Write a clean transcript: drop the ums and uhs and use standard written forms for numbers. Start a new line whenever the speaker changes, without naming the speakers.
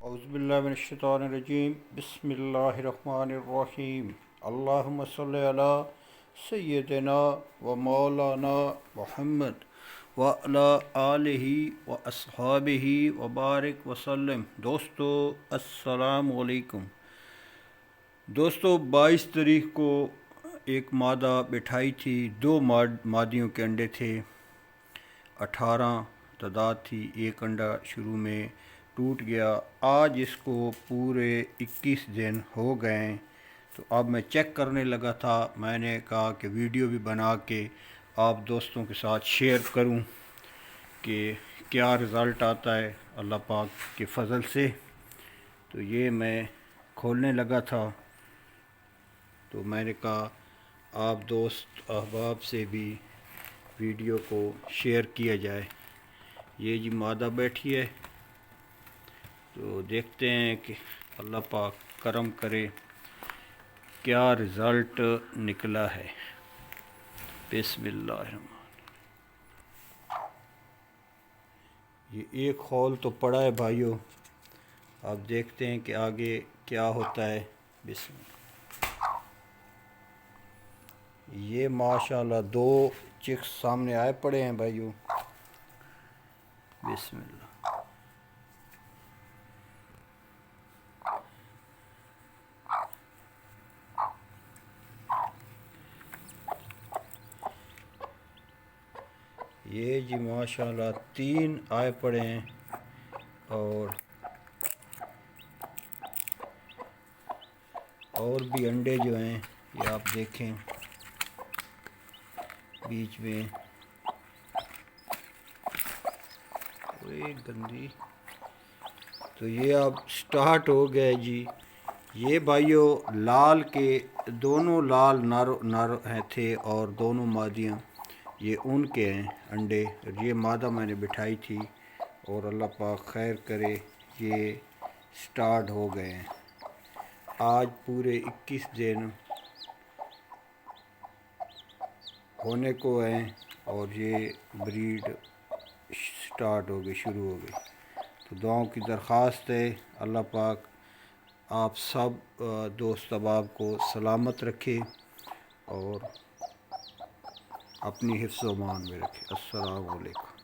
اعوذ باللہ من الشیطان الرجیم بسم اللہ الرحمن الرحیم اللہم صلی علی سیدنا و مولانا محمد وعلی آلہ و اصحابہ وبارک وسلم۔ دوستو السلام علیکم۔ دوستو 22 تاریخ کو ایک مادہ بٹھائی تھی، 2 مادیوں کے انڈے تھے، 18 تعداد تھی، ایک انڈا شروع میں ٹوٹ گیا۔ آج اس کو پورے 21 دن ہو گئے، تو اب میں چیک کرنے لگا تھا۔ میں نے کہا کہ ویڈیو بھی بنا کے آپ دوستوں کے ساتھ شیئر کروں کہ کیا رزلٹ آتا ہے اللہ پاک کے فضل سے۔ تو یہ میں کھولنے لگا تھا، تو میں نے کہا آپ دوست احباب سے بھی ویڈیو کو شیئر کیا جائے۔ یہ جی مادہ بیٹھی ہے، تو دیکھتے ہیں کہ اللہ پاک کرم کرے کیا رزلٹ نکلا ہے۔ بسم اللہ الرحمن۔ یہ ایک خول تو پڑا ہے بھائیو، اب دیکھتے ہیں کہ آگے کیا ہوتا ہے۔ بسم اللہ۔ یہ ماشاءاللہ 2 چکس سامنے آئے پڑے ہیں بھائیو۔ بسم اللہ۔ یہ جی ماشاءاللہ 3 آئے پڑے ہیں، اور بھی انڈے جو ہیں یہ آپ دیکھیں بیچ میں گندی۔ تو یہ اب سٹارٹ ہو گیا جی۔ یہ بھائیو لال کے دونوں لال نر تھے اور دونوں مادیاں یہ ان کے ہیں انڈے۔ یہ مادہ میں نے بٹھائی تھی اور اللہ پاک خیر کرے یہ سٹارٹ ہو گئے ہیں۔ آج پورے 21 دن ہونے کو ہیں اور یہ بریڈ سٹارٹ ہو گئی، شروع ہو گئی۔ تو دعاؤں کی درخواست ہے اللہ پاک آپ سب دوست احباب کو سلامت رکھے اور اپنی حفظ و امان میں رکھے۔ السلام علیکم۔